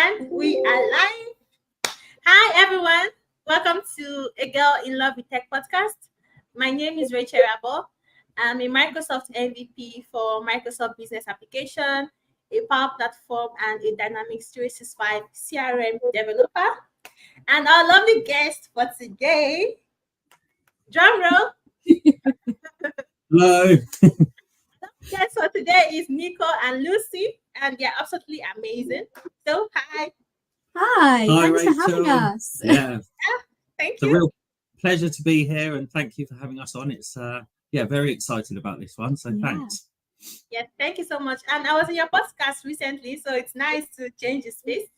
And we are live. Hi, everyone. Welcome to A Girl in Love with Tech podcast. My name is Rachel Rabo. I'm a Microsoft MVP for Microsoft Business Application, a Power Platform, and a Dynamics 365 CRM developer. And our lovely guest for today, drum roll. Hello. Guest for today is Nico and Lucy, and they're absolutely amazing. So, hi. Hi, thanks Rachel. for having us. Yeah, Thank it's a you. real pleasure to be here, and thank you for having us on. It's very excited about this one. So thanks. Yes, thank you so much. And I was in your podcast recently, so it's nice to change the space.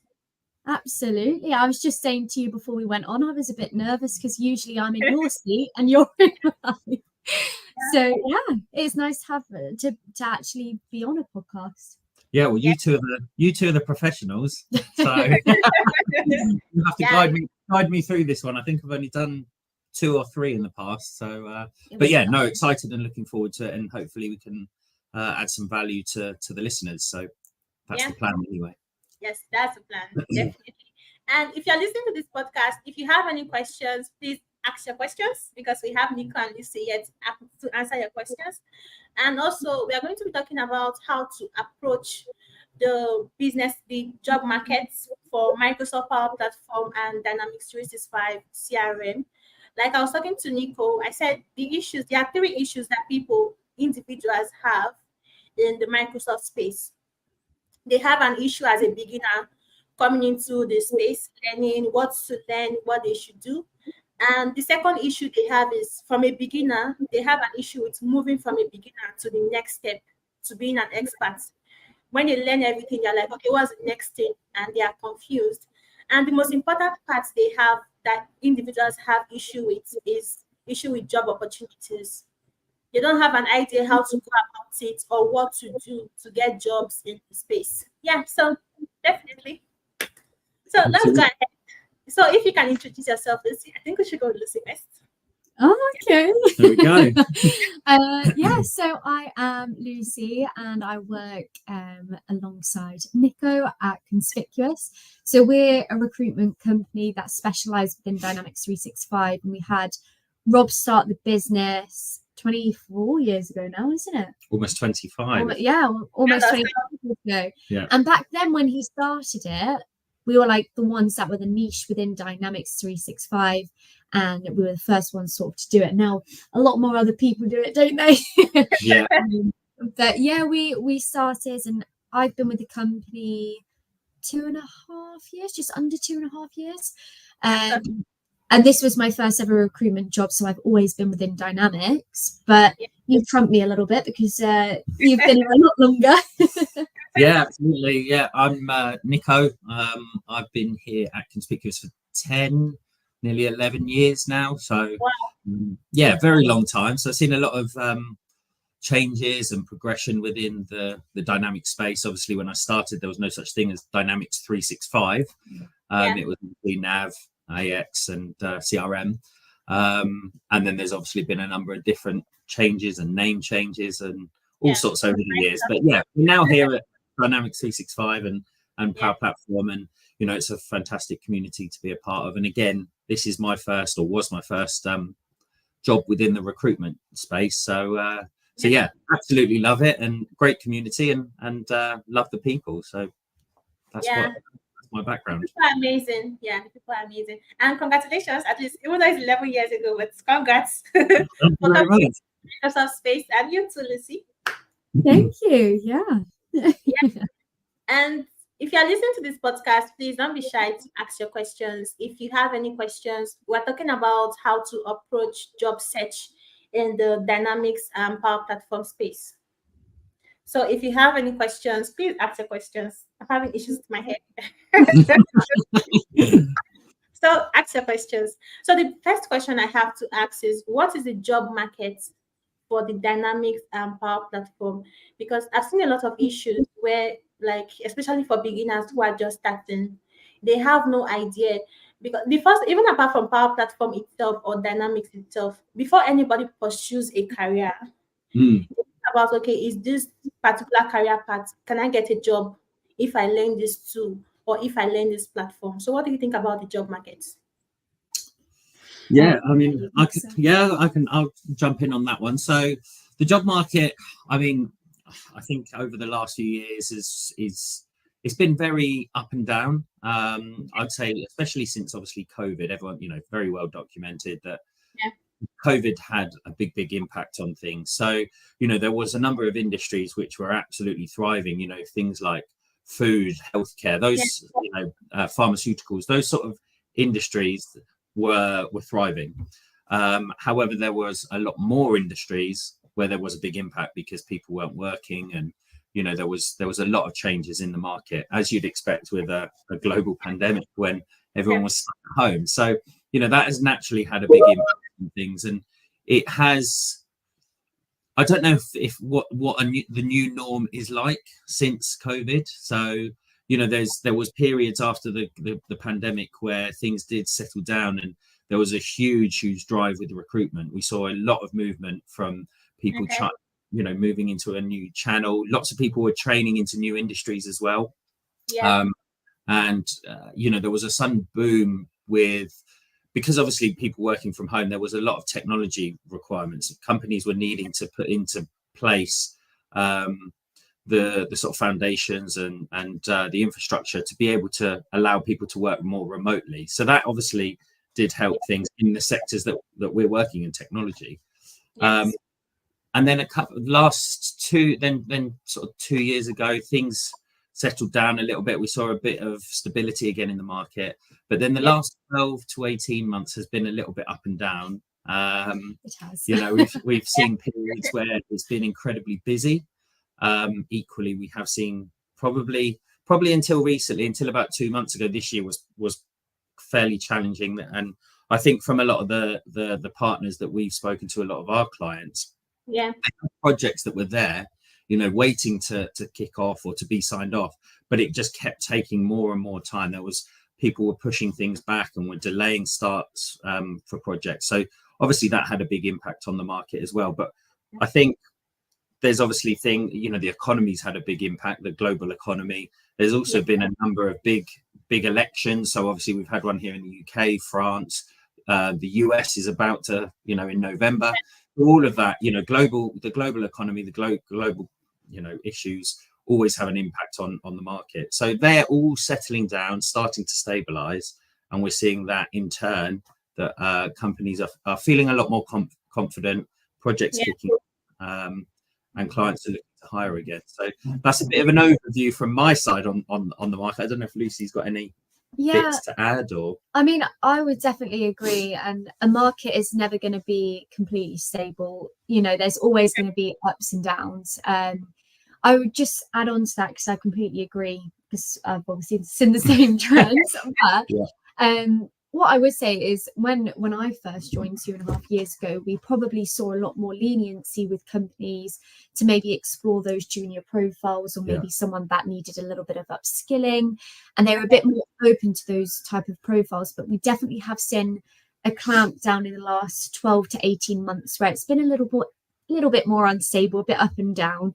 Absolutely. I was just saying to you before we went on, I was a bit nervous because usually I'm in your seat and you're in mine. So yeah, it's nice to have to actually be on a podcast. Yeah, well, you two are the professionals, so you have to guide me through this one. I think I've only done 2 or 3 in the past, so but yeah, no, excited and looking forward to it, and hopefully we can add some value to the listeners. So that's the plan anyway. Yes, that's the plan, definitely. And if you're listening to this podcast, if you have any questions, please ask your questions, because we have Nico and Lucy here to answer your questions. And also, we are going to be talking about how to approach the job markets for Microsoft Power Platform and Dynamics 365 CRM. Like I was talking to Nico, I said there are 3 issues that individuals have in the Microsoft space. They have an issue as a beginner coming into the space, learning what to learn, what they should do. And the second issue they have is, from a beginner, they have an issue with moving from a beginner to the next step, to being an expert. When they learn everything, they're like, okay, what's the next thing? And they are confused. And the most important part they have that individuals have issue with is issue with job opportunities. They don't have an idea how to go about it or what to do to get jobs in the space. Yeah, so definitely. So let's go ahead. So if you can introduce yourself, Lucy. I think we should go with Lucy first. Oh, okay. There we go. So I am Lucy and I work alongside Nico at Conspicuous. So we're a recruitment company that specialises within Dynamics 365, and we had Rob start the business 24 years ago now, isn't it? Almost 25. Almost 25 years ago. Yeah. And back then when he started it, we were like the ones that were the niche within Dynamics 365, and we were the first ones sort of to do it. Now a lot more other people do it, don't they? Yeah. But yeah, we started, and I've been with the company 2.5 years, just under 2.5 years. And this was my first ever recruitment job, so I've always been within Dynamics. But you've trumped me a little bit because you've been here a lot longer. Yeah, absolutely. Yeah, I'm Nico. I've been here at Conspicuous for 10, nearly 11 years now. So, very long time. So I've seen a lot of changes and progression within the Dynamics space. Obviously, when I started, there was no such thing as Dynamics 365. It was NAV, AX, and CRM. And then there's obviously been a number of different changes and name changes and all sorts over the years. But yeah, we're now here at Dynamics 365 and Power Platform, and it's a fantastic community to be a part of. And again, this is my first, or was my first, job within the recruitment space. So yeah, absolutely love it, and great community, and love the people. So that's my background. People are amazing. Yeah, the people are amazing. And congratulations, at least, even though it's 11 years ago, but congrats. Thank you very much. Microsoft space, and you too, Lucy. Thank you. Yeah. And if you're listening to this podcast, please don't be shy to ask your questions. If you have any questions, we're talking about how to approach job search in the Dynamics Power Platform space. So if you have any questions, please ask your questions. I'm having issues with my head. So ask your questions. So the first question I have to ask is, what is the job market for the Dynamics Power Platform? Because I've seen a lot of issues where, like, especially for beginners who are just starting, they have no idea. Because even apart from Power Platform itself or Dynamics itself, before anybody pursues a career, about, okay, is this particular career path, can I get a job if I learn this tool? or if I learn this platform. So what do you think about the job market? Yeah, I mean, I'll jump in on that one. So the job market, I mean, I think over the last few years it's been very up and down. I'd say, especially since obviously COVID, everyone, very well documented that COVID had a big impact on things. So, there was a number of industries which were absolutely thriving, things like food, healthcare, those, pharmaceuticals, those sort of industries were thriving. However, there was a lot more industries where there was a big impact because people weren't working, and there was a lot of changes in the market, as you'd expect with a global pandemic when everyone was stuck at home. So that has naturally had a big impact on things, and it has. I don't know if the new norm is like since COVID. So there was periods after the pandemic where things did settle down, and there was a huge drive with the recruitment. We saw a lot of movement from people moving into a new channel. Lots of people were training into new industries as well. There was a sudden boom because obviously people working from home, there was a lot of technology requirements. Companies were needing to put into place the sort of foundations and the infrastructure to be able to allow people to work more remotely. So that obviously did help things in the sectors that we're working in, technology. Yes. And then then sort of 2 years ago, things settled down a little bit. We saw a bit of stability again in the market, but then the last 12 to 18 months has been a little bit up and down. It has. We've seen periods where it's been incredibly busy. Equally, we have seen probably until recently, until about 2 months ago, this year was fairly challenging. And I think from a lot of the partners that we've spoken to, a lot of our clients, projects that were there, waiting to kick off or to be signed off, but it just kept taking more and more time. People were pushing things back and were delaying starts for projects. So obviously that had a big impact on the market as well. But I think there's obviously the economy's had a big impact, the global economy. There's also been a number of big elections. So obviously we've had one here in the UK, France, the US is about to, in November. All of that, the global economy, the global, issues always have an impact on the market. So they're all settling down, starting to stabilize. And we're seeing that in turn, that companies are feeling a lot more confident, projects kicking and clients are looking to hire again. So that's a bit of an overview from my side on the market. I don't know if Lucy's got any bits to add, or I mean, I would definitely agree, and a market is never going to be completely stable. There's always going to be ups and downs. I would just add on to that, because I completely agree, because I've obviously seen the same trends. But what I would say is when I first joined 2.5 years ago, we probably saw a lot more leniency with companies to maybe explore those junior profiles, or maybe someone that needed a little bit of upskilling, and they were a bit more open to those type of profiles. But we definitely have seen a clamp down in the last 12 to 18 months where it's been a little bit more unstable, a bit up and down,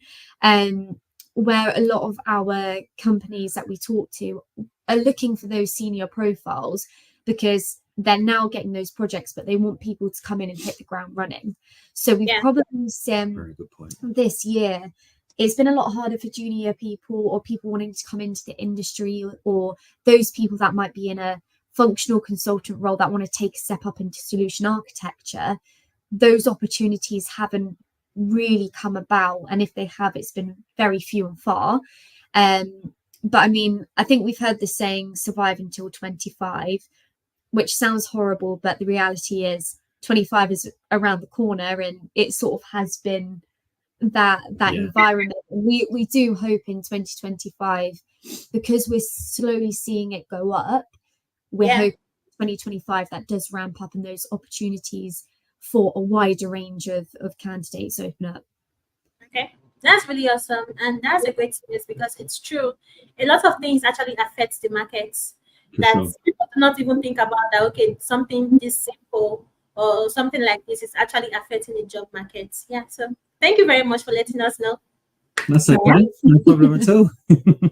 where a lot of our companies that we talk to are looking for those senior profiles, because they're now getting those projects, but they want people to come in and hit the ground running. So we've probably seen very good point. This year, it's been a lot harder for junior people, or people wanting to come into the industry, or those people that might be in a functional consultant role that want to take a step up into solution architecture. Those opportunities haven't really come about, and if they have, it's been very few and far. But I mean, I think we've heard the saying, survive until 25, which sounds horrible, but the reality is 25 is around the corner, and it sort of has been that environment. We do hope in 2025, because we're slowly seeing it go up, we're hoping 2025 that does ramp up, and those opportunities for a wider range of candidates open up. Okay, that's really awesome, and that's a great news, because it's true. A lot of things actually affect the markets that people do not even think about, that okay, something this simple or something like this is actually affecting the job market. So thank you very much for letting us know. That's okay. No problem at all. The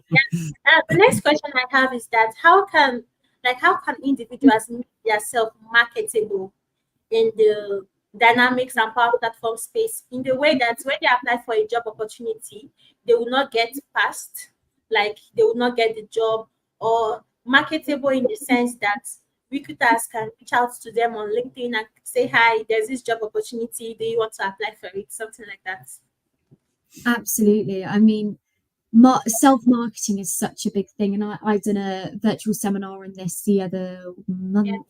next question I have is that how can individuals make themselves marketable in the dynamics and power platform space in the way that when they apply for a job opportunity, they will not get passed, like they will not get the job, or marketable in the sense that recruiters can reach out to them on LinkedIn and say, hi, there's this job opportunity. Do you want to apply for it? Something like that. Absolutely. I mean, self-marketing is such a big thing, and I done a virtual seminar on this the other month,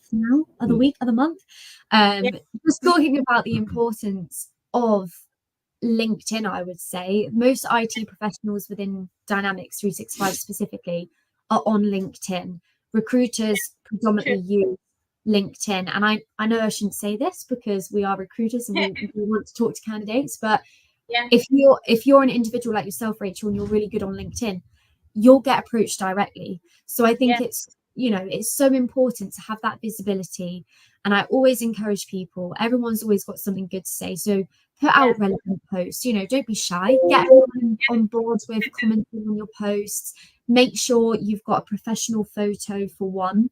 just talking about the importance of LinkedIn. I would say most IT professionals within Dynamics 365 specifically are on LinkedIn. Recruiters predominantly use LinkedIn, and I know I shouldn't say this because we are recruiters and we want to talk to candidates, but if you're an individual like yourself, Rachel, and you're really good on LinkedIn, you'll get approached directly. So I think it's so important to have that visibility. And I always encourage people, everyone's always got something good to say. So put out relevant posts, don't be shy, get everyone on board with commenting on your posts. Make sure you've got a professional photo for one.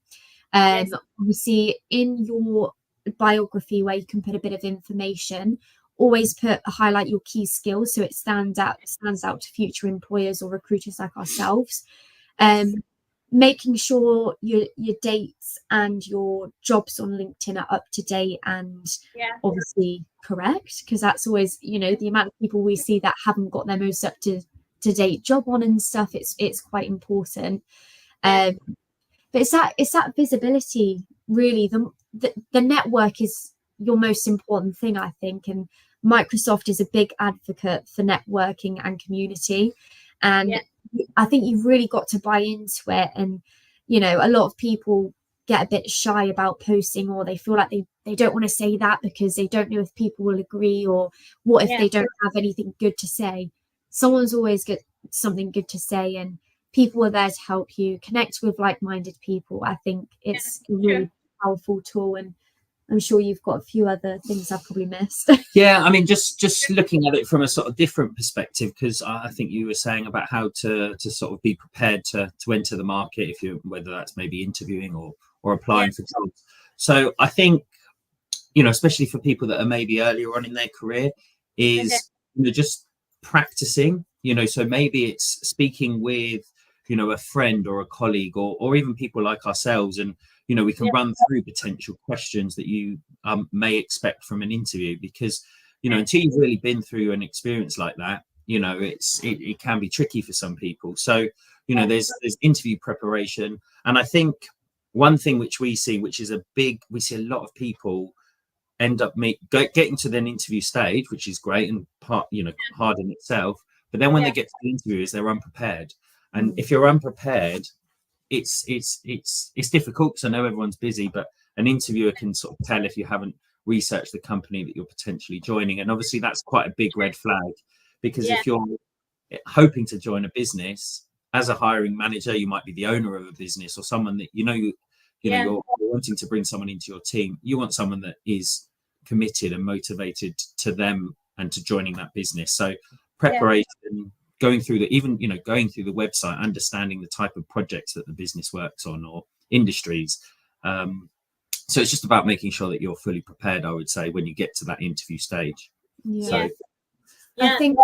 Obviously in your biography where you can put a bit of information, always highlight your key skills so it stands out to future employers or recruiters like ourselves. Making sure your dates and your jobs on LinkedIn are up to date and obviously correct, because that's always the amount of people we see that haven't got their most up to date job on and stuff. It's quite important. But it's that visibility really. The network is your most important thing, I think, and Microsoft is a big advocate for networking and community, and I think you've really got to buy into it. And a lot of people get a bit shy about posting, or they feel like they don't want to say that because they don't know if people will agree, or what if they don't have anything good to say. Someone's always got something good to say, and people are there to help you connect with like-minded people. I think it's a really powerful tool, and I'm sure you've got a few other things I've probably missed. Yeah, I mean, just looking at it from a sort of different perspective, because I think you were saying about how to sort of be prepared to enter the market, whether that's maybe interviewing or applying for jobs. So I think, especially for people that are maybe earlier on in their career, is just practicing. So maybe it's speaking with a friend or a colleague or even people like ourselves, and we can run through potential questions that you may expect from an interview, because until you've really been through an experience like that, it can be tricky for some people. So there's interview preparation, and I think one thing which we see, which is we see a lot of people end up getting to the interview stage, which is great and hard in itself, but then when they get to the interviews, they're unprepared. And if you're unprepared, it's difficult, because I know everyone's busy, but an interviewer can sort of tell if you haven't researched the company that you're potentially joining. And obviously that's quite a big red flag, because if you're hoping to join a business as a hiring manager, you might be the owner of a business or someone that you're wanting to bring someone into your team. You want someone that is committed and motivated to them and to joining that business. So preparation, going through the website, understanding the type of projects that the business works on or industries. So it's just about making sure that you're fully prepared, I would say, when you get to that interview stage. So I think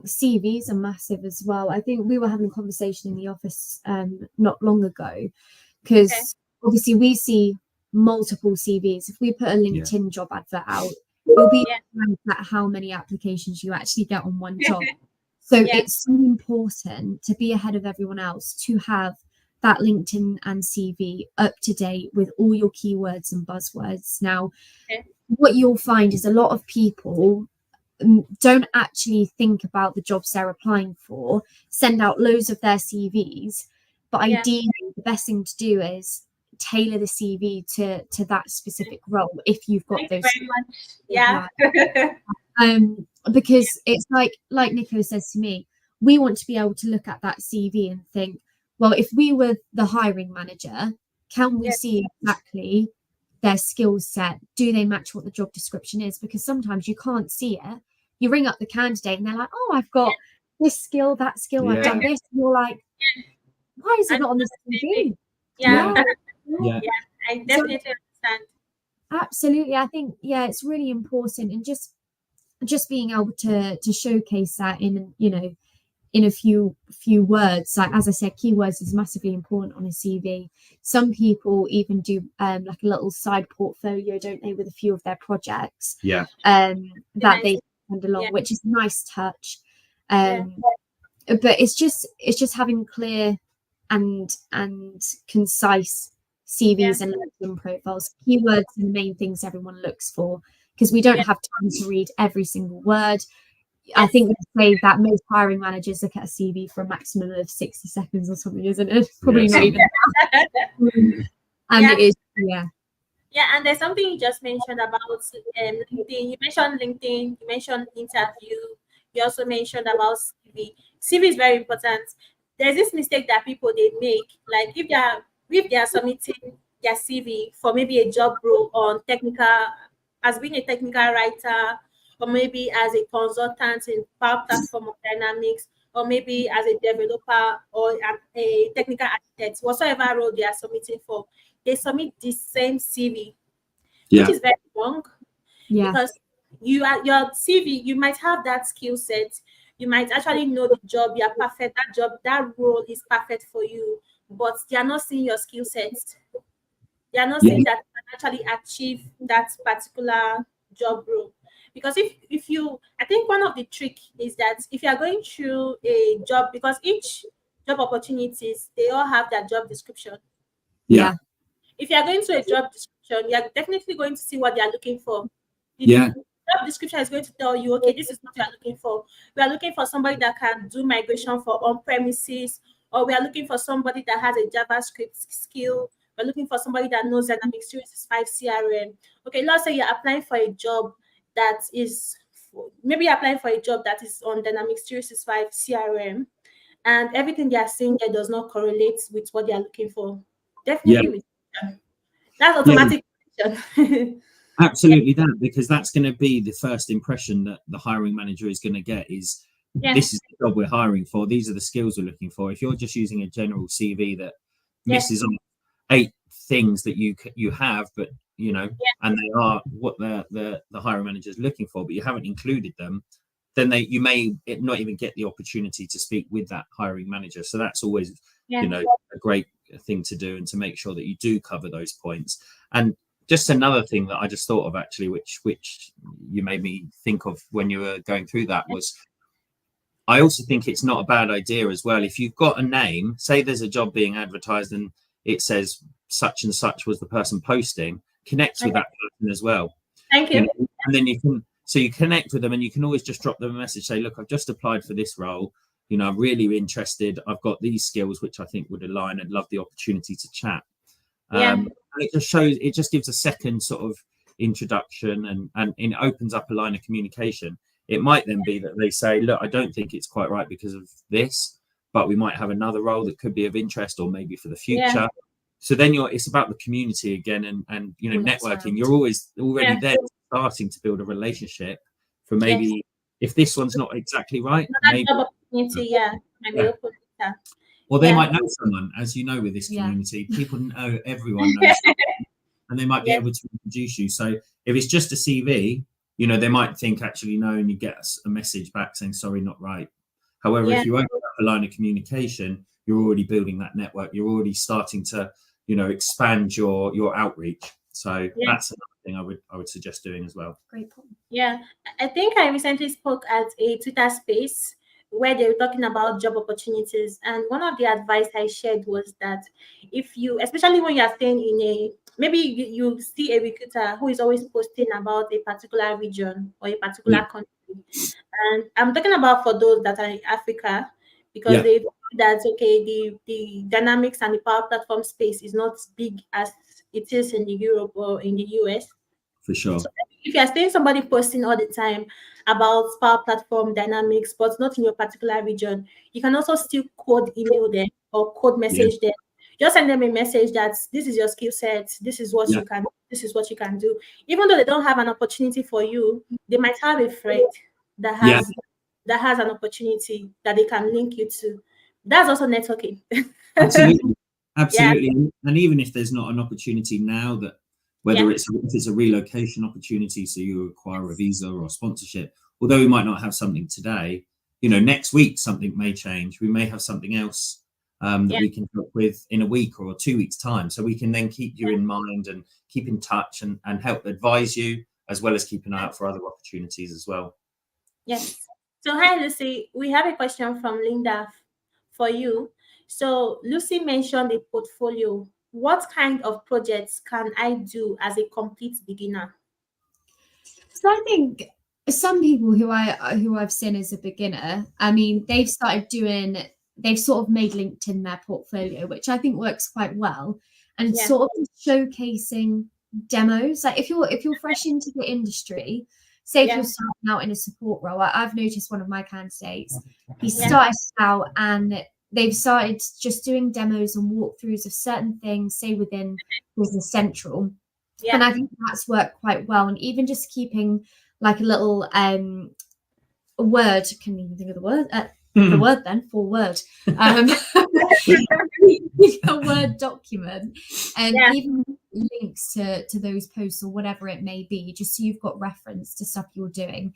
CVs are massive as well. I think we were having a conversation in the office not long ago, because obviously we see multiple CVs. If we put a LinkedIn job advert out, you'll be at how many applications you actually get on one job. So it's so important to be ahead of everyone else, to have that LinkedIn and CV up to date with all your keywords and buzzwords. Now, what you'll find is a lot of people don't actually think about the jobs they're applying for, send out loads of their CVs, but ideally the best thing to do is tailor the CV to that specific role if you've got those. Because it's like Nico says to me, we want to be able to look at that CV and think, well, if we were the hiring manager, can we see exactly their skill set? Do they match what the job description is? Because sometimes you can't see it you ring up the candidate and they're like, oh, I've got this skill, that skill, I've Yeah. done this. And you're like, why is it not on this CV? Yeah. Yeah. I definitely understand. Absolutely. I think, it's really important, and just being able to showcase that in, in a few words. Like, as I said, keywords is massively important on a CV. Some people even do like a little side portfolio, don't they, with a few of their projects that they send along, which is a nice touch. But it's just having clear and concise CVs and LinkedIn profiles. Keywords are the main things everyone looks for, because we don't have time to read every single word. I think they say that most hiring managers look at a CV for a maximum of 60 seconds or something, isn't it? Probably not even that. And it is, Yeah, and there's something you just mentioned about LinkedIn. You mentioned LinkedIn, you mentioned interview, you also mentioned about CV. CV is very important. There's this mistake that people they make, like if they are submitting their CV for maybe a job role on technical, as being a technical writer, or maybe as a consultant in Power Platform or Dynamics, or maybe as a developer or a technical architect, whatsoever role they are submitting for, they submit the same CV, which is very wrong. Because your CV, you might have that skill set, you might actually know the job, you are perfect, that role is perfect for you, but they are not seeing your skill sets. They are not seeing that you can actually achieve that particular job role. Because if you, I think one of the trick is that if you are going through a job, because each job opportunities, they all have their job description. If you are going to a job description, you are definitely going to see what they are looking for. The job description is going to tell you, okay, this is what you are looking for. We are looking for somebody that can do migration for on-premises, or we are looking for somebody that has a JavaScript skill. We're looking for somebody that knows Dynamics 365 CRM. Okay, let's say you're applying for a job that is, maybe you're applying for a job that is on Dynamics 365 CRM, and everything they are saying there does not correlate with what they are looking for. Definitely, that's automatic. Absolutely that, because that's going to be the first impression that the hiring manager is going to get is, this is the job we're hiring for, these are the skills we're looking for. If you're just using a general CV that misses on 8 things that you have, but and they are what the hiring manager is looking for, but you haven't included them, then you may not even get the opportunity to speak with that hiring manager. So that's always a great thing to do, and to make sure that you do cover those points. And just another thing that I just thought of actually, which you made me think of when you were going through that, was I also think it's not a bad idea as well, if you've got a name, say there's a job being advertised and it says such and such was the person posting, connect with that person as well. Thank you. And then you connect with them, and you can always just drop them a message, say, look, I've just applied for this role, I'm really interested, I've got these skills which I think would align, and love the opportunity to chat. And it just gives a second sort of introduction, and it opens up a line of communication. It might then be that they say, look, I don't think it's quite right because of this, but we might have another role that could be of interest, or maybe for the future. So then it's about the community again, and networking. You're always already there, starting to build a relationship for maybe if this one's not exactly right, maybe or they might know someone, as you know, with this community, people know everyone knows someone, and they might be able to introduce you. So if it's just a CV, they might think actually no, and you get a message back saying sorry, not right. However, if you open up a line of communication, you're already building that network. You're already starting to, expand your outreach. So that's another thing I would suggest doing as well. Great point. Yeah, I think I recently spoke at a Twitter space where they were talking about job opportunities, and one of the advice I shared was that if you, especially when you are staying in maybe you see a recruiter who is always posting about a particular region or a particular country, and I'm talking about for those that are in Africa, because they that the Dynamics and the Power Platform space is not big as it is in the Europe or in the US. For sure. So if you are seeing somebody posting all the time about Power Platform Dynamics, but not in your particular region, you can also still code email them or code message them. Just send them a message that this is your skill set, this is what you can do. Even though they don't have an opportunity for you, they might have a friend that has an opportunity that they can link you to. That's also networking. Absolutely. Yeah. And even if there's not an opportunity now, that whether if it's a relocation opportunity, so you acquire a visa or sponsorship, although we might not have something today, next week something may change. We may have something else that we can help with in a week or 2 weeks' time. So we can then keep you in mind and keep in touch and help advise you, as well as keep an eye out for other opportunities as well. Yes. So hi, Lucy. We have a question from Linda for you. So Lucy mentioned a portfolio. What kind of projects can I do as a complete beginner? So I think some people who I've seen as a beginner, I mean, they've sort of made LinkedIn their portfolio, which I think works quite well, and sort of showcasing demos. Like if you're fresh into the industry, say if you're starting out in a support role, I've noticed one of my candidates, he started out and they've started just doing demos and walkthroughs of certain things, say within Business Central. Yeah. And I think that's worked quite well. And even just keeping like a little word, can you even think of the word? The word then, for word. A Word document, and even links to those posts or whatever it may be, just so you've got reference to stuff you're doing.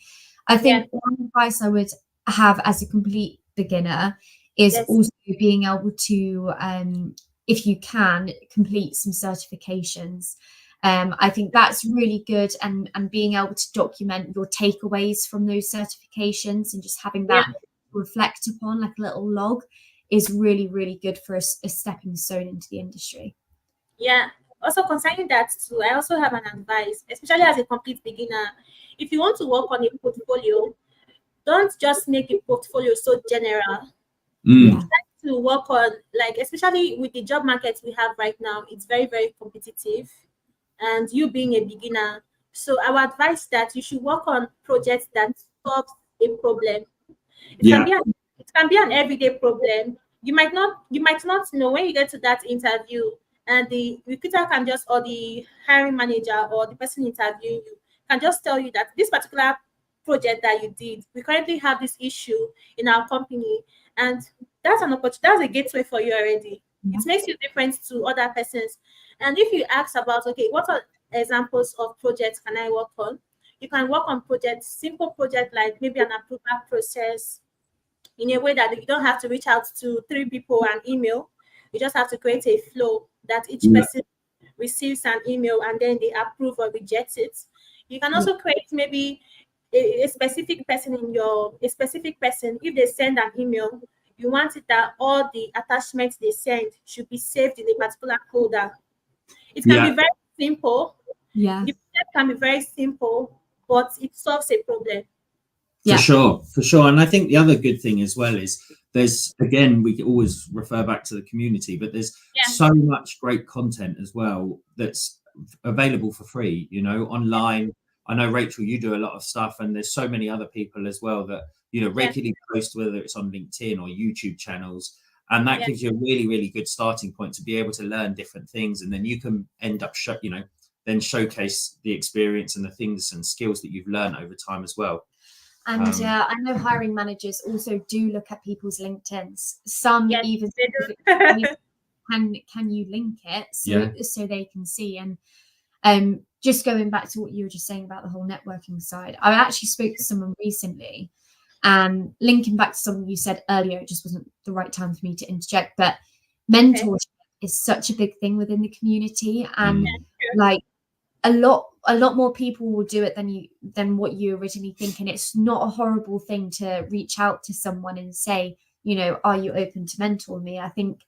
I think one advice I would have as a complete beginner is also being able to, if you can, complete some certifications. I think that's really good, and being able to document your takeaways from those certifications and just having that reflect upon like a little log is really, really good for a stepping stone into the industry. Yeah. Also concerning that too, I also have an advice, especially as a complete beginner. If you want to work on a portfolio, don't just make a portfolio so general. Try to work on, like, especially with the job market we have right now, it's very, very competitive. And you being a beginner, so I would advise that you should work on projects that solve a problem. It can be an everyday problem. You might not know when you get to that interview, and the recruiter can just, or the hiring manager or the person interviewing you can just tell you that this particular project that you did, we currently have this issue in our company, and that's an opportunity. That's a gateway for you already. It makes you different to other persons. And if you ask about, okay, what are examples of projects can I work on? You can work on projects, simple project like maybe an approval process, in a way that you don't have to reach out to 3 people and email. You just have to create a flow that each person receives an email and then they approve or reject it. You can also create maybe a specific person if they send an email, you want it that all the attachments they send should be saved in a particular folder. It can be very simple. Yeah. The project can be very simple, but it solves a problem. For sure. And I think the other good thing as well is there's, again, we always refer back to the community, but there's so much great content as well that's available for free, online. I know, Rachel, you do a lot of stuff, and there's so many other people as well that, regularly post, whether it's on LinkedIn or YouTube channels. And that gives you a really, really good starting point to be able to learn different things. And then you can end up, then showcase the experience and the things and skills that you've learned over time as well. And I know hiring managers also do look at people's LinkedIn's. Some even can you link it so they can see. And just going back to what you were just saying about the whole networking side, I actually spoke to someone recently, and linking back to something you said earlier, it just wasn't the right time for me to interject, but mentorship is such a big thing within the community, and like a lot more people will do it than what you originally think. And it's not a horrible thing to reach out to someone and say, are you open to mentor me? I think,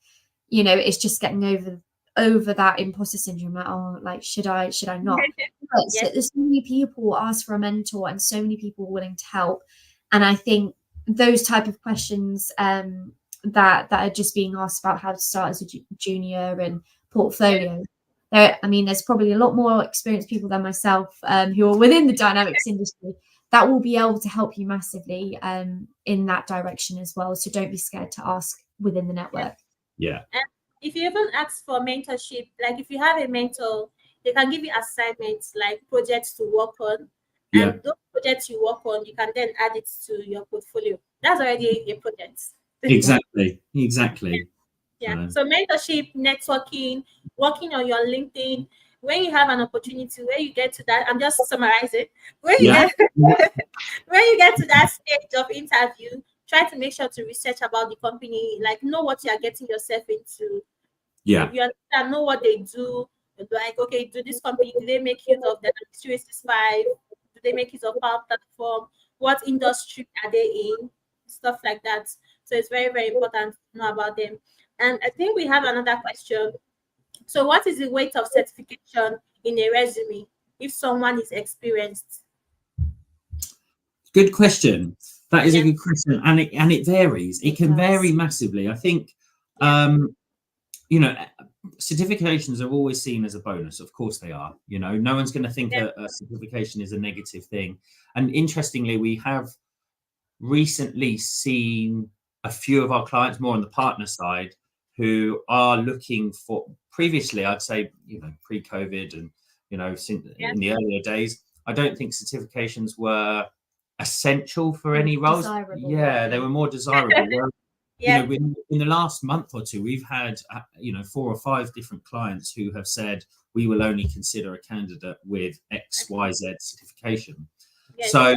it's just getting over that imposter syndrome. Like, should I not? But there's so many people ask for a mentor, and so many people willing to help. And I think those type of questions that are just being asked about how to start as a junior and portfolio. There's probably a lot more experienced people than myself who are within the dynamics industry that will be able to help you massively in that direction as well. So don't be scared to ask within the network. Yeah. And if you even ask for mentorship, like if you have a mentor, they can give you assignments like projects to work on. And those projects you work on, you can then add it to your portfolio. That's already a project. Exactly. Yeah. So mentorship, networking, working on your LinkedIn. When you have an opportunity, where you get to that, I'm just summarizing. When you get to that stage of interview, try to make sure to research about the company, like know what you are getting yourself into. Yeah. You understand, know what they do. Like, okay, do this company, do they make use of the 365? Do they make use of Power Platform? What industry are they in? Stuff like that. So it's very, very important to know about them. And I think we have another question. So what is the weight of certification in a resume if someone is experienced? Good question. That is a good question, and it varies. It can vary massively. I think, you know, certifications are always seen as a bonus. Of course they are. You know, no one's going to think a certification is a negative thing. And interestingly, we have recently seen a few of our clients, more on the partner side, who are looking for, previously, I'd say, you know, pre-COVID and, you know, in the earlier days, I don't think certifications were essential for any roles. They were more desirable. You know, in the last month or two, we've had, you know, 4 or 5 different clients who have said, we will only consider a candidate with XYZ certification. So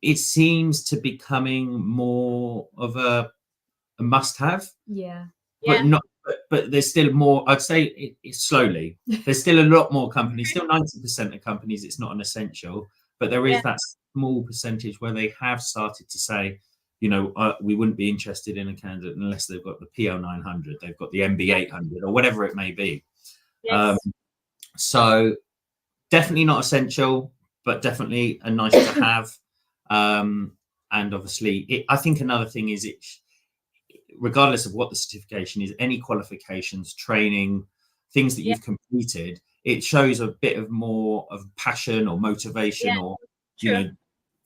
it seems to be becoming more of a must-have. But there's still more. I'd say it's slowly. There's still a lot more companies. Still 90% of companies, it's not an essential. But there is that small percentage where they have started to say, you know, we wouldn't be interested in a candidate unless they've got the PL 900, they've got the MB 800, or whatever it may be. So definitely not essential, but definitely a nice to have. And obviously, I think another thing is regardless of what the certification is, any qualifications, training, things that you've completed, it shows a bit of more of passion or motivation or, you know,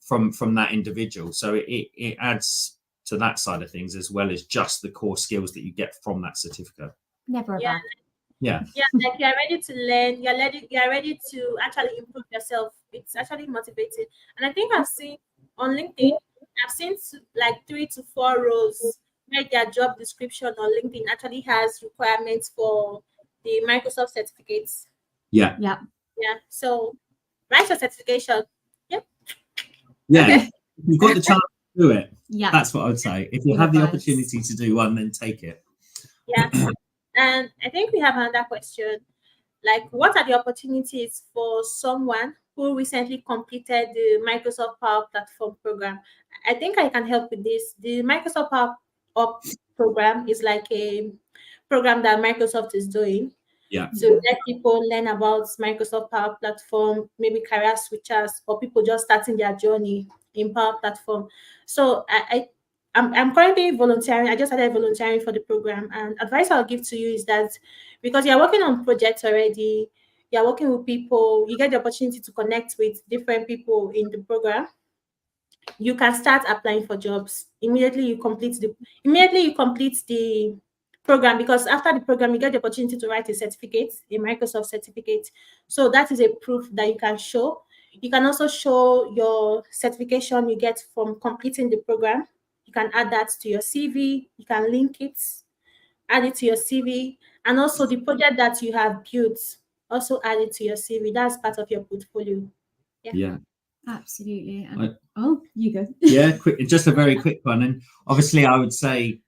from that individual. So it adds to that side of things as well as just the core skills that you get from that certificate. Never a bad. Like you're ready to learn, you're ready to actually improve yourself. It's actually motivating. And I think I've seen on LinkedIn, I've seen like 3 to 4 roles where their job description on LinkedIn actually has requirements for the Microsoft certificates. So write your certification. You've got the chance to do it. That's what I would say. If you have the opportunity to do one, then take it. And I think we have another question. Like, what are the opportunities for someone who recently completed the Microsoft Power Platform program? I think I can help with this. The Microsoft Power Up program is like a program that Microsoft is doing. To let people learn about Microsoft Power Platform, maybe career switchers or people just starting their journey in Power Platform. So I'm currently volunteering. I just started volunteering for the program, and advice I'll give to you is that because you're working on projects already, you're working with people, you get the opportunity to connect with different people in the program. You can start applying for jobs immediately. You complete the program, because after the program you get the opportunity to write a certificate, a Microsoft certificate. So that is a proof that you can show. You can also show your certification you get from completing the program. You can add that to your CV. You can link it, add it to your CV, and also the project that you have built, also add it to your CV. That's part of your portfolio. Absolutely. You go. Just a very quick one. And obviously I would say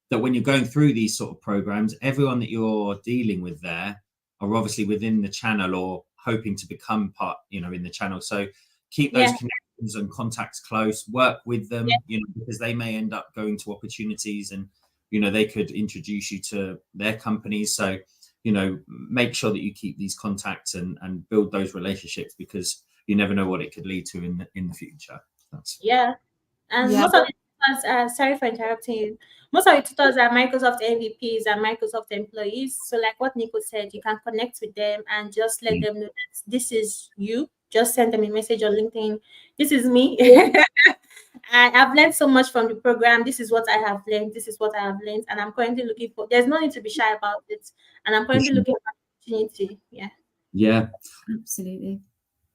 that when you're going through these sort of programs, everyone that you're dealing with there are obviously within the channel or hoping to become part, you know, in the channel. So keep those connections and contacts close, work with them, you know, because they may end up going to opportunities and, you know, they could introduce you to their companies. So, you know, make sure that you keep these contacts and build those relationships, because you never know what it could lead to in the future. And most of the tutors, sorry for interrupting you. Most of the tutors are Microsoft MVPs and Microsoft employees. So like what Nico said, you can connect with them and just let them know that this is you. Just send them a message on LinkedIn. This is me. I've learned so much from the program. This is what I have learned. This is what I have learned. And I'm currently looking for, there's no need to be shy about it. And I'm currently looking for opportunity. Absolutely.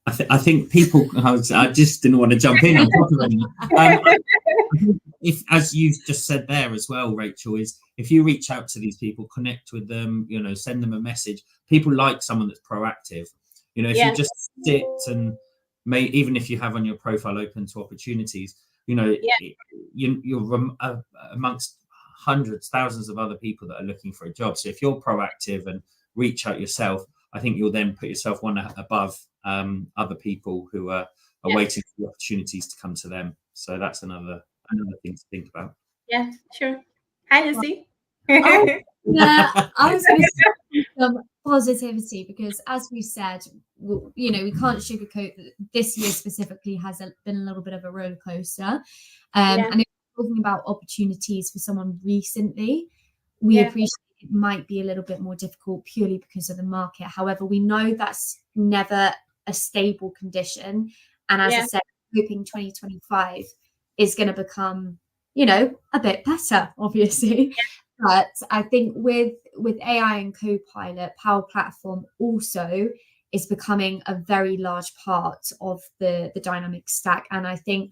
I think people. I just didn't want to jump in on top of anything. If, as you just said there as well, Rachel, is if you reach out to these people, connect with them, send them a message. People like someone that's proactive. If you just sit and even if you have on your profile open to opportunities, you're amongst hundreds, thousands of other people that are looking for a job. So if you're proactive and reach out yourself, I think you'll then put yourself one above other people who are waiting for the opportunities to come to them. So that's another thing to think about. Yeah, sure. Hi, Lucy. I was going to say some positivity, because as we said, we can't sugarcoat that this year specifically has been a little bit of a roller coaster. And if we're talking about opportunities for someone recently, we appreciate it might be a little bit more difficult purely because of the market. However, we know that's never a stable condition. And as I said, hoping 2025 is going to become, a bit better, obviously. But I think with AI and Copilot, Power Platform also is becoming a very large part of the dynamic stack. And I think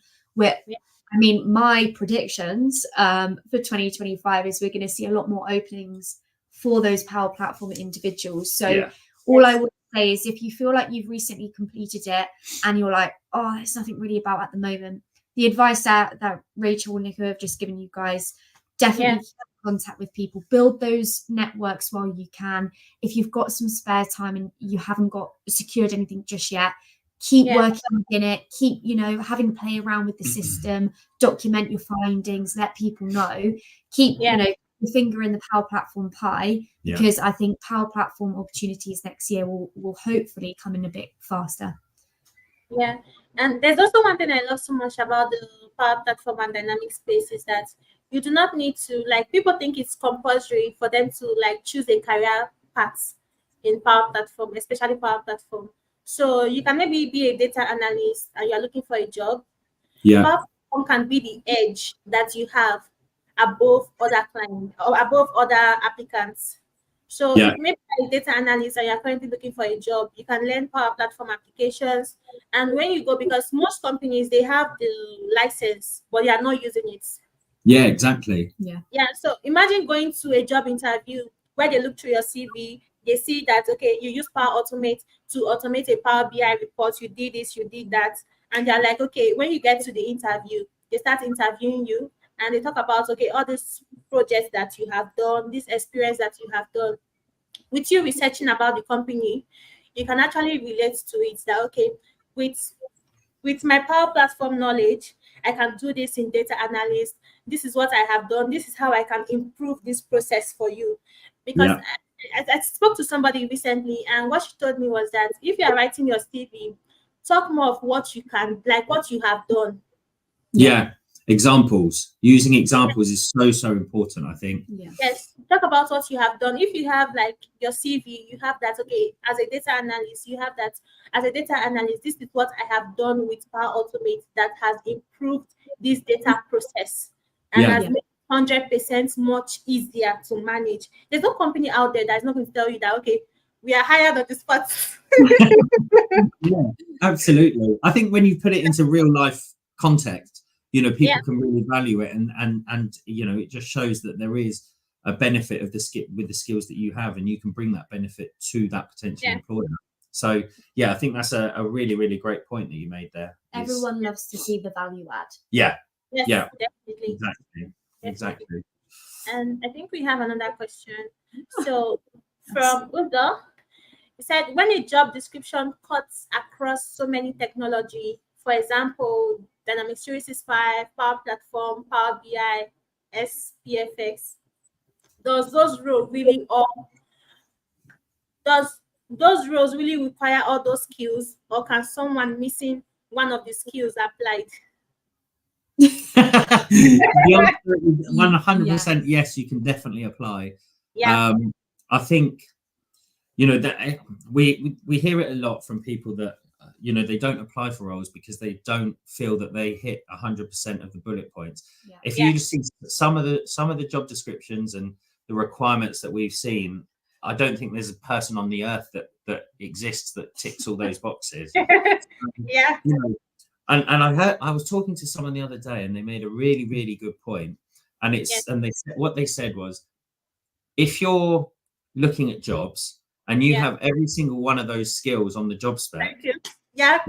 my predictions for 2025 is we're going to see a lot more openings for those Power Platform individuals. So all I would say is, if you feel like you've recently completed it and you're like, oh, there's nothing really about at the moment, the advice that Rachel and Nico have just given you guys, definitely keep in contact with people, build those networks while you can. If you've got some spare time and you haven't got secured anything just yet, keep working in it, keep, having to play around with the system, document your findings, let people know, keep, your finger in the Power Platform pie, because I think Power Platform opportunities next year will hopefully come in a bit faster. Yeah, and there's also one thing I love so much about the Power Platform and dynamic space is that you do not need to, people think it's compulsory for them to choose a career path in Power Platform, especially Power Platform. So you can maybe be a data analyst and you're looking for a job. Power Platform can be the edge that you have above other clients or above other applicants. So if maybe you're a data analyst and you're currently looking for a job, you can learn Power Platform applications. And when you go, because most companies, they have the license, but they are not using it. Yeah, exactly. Yeah. So imagine going to a job interview where they look through your CV, they see that, okay, you use Power Automate to automate a Power BI report, you did this, you did that. And they're like, okay, when you get to the interview, they start interviewing you and they talk about, okay, all these projects that you have done, this experience that you have done. With you researching about the company, you can actually relate to it that, okay, with my Power Platform knowledge, I can do this in data analyst. This is what I have done. This is how I can improve this process for you. Because I spoke to somebody recently, and what she told me was that if you are writing your CV, talk more of what you can, what you have done. Examples. Using examples is so important, I think. Yes, talk about what you have done. If you have your CV, you have that, okay, as a data analyst, you have that as a data analyst, this is what I have done with Power Automate that has improved this data process and has made 100% much easier to manage. There's no company out there that's not going to tell you that, okay, we are hired on the spot. Absolutely. I think when you put it into real life context, people can really value it, and it just shows that there is a benefit of with the skills that you have, and you can bring that benefit to that potential employer. So I think that's a really, really great point that you made there. Everyone loves to see the value add. Yes, definitely. Exactly. And I think we have another question. So from Udo, he said, when a job description cuts across so many technology, for example, Dynamics 365, Power Platform, Power BI, SPFX, does those roles really require all those skills, or can someone missing one of the skills applied? The answer is 100% yes, you can definitely apply. I think that we hear it a lot from people that they don't apply for roles because they don't feel that they hit 100% of the bullet points. If you just see some of the job descriptions and the requirements that we've seen, I don't think there's a person on the earth that that exists that ticks all those boxes. Yeah. You know, and I was talking to someone the other day, and they made a really, really good point. And what they said was, if you're looking at jobs and you have every single one of those skills on the job spec, yeah,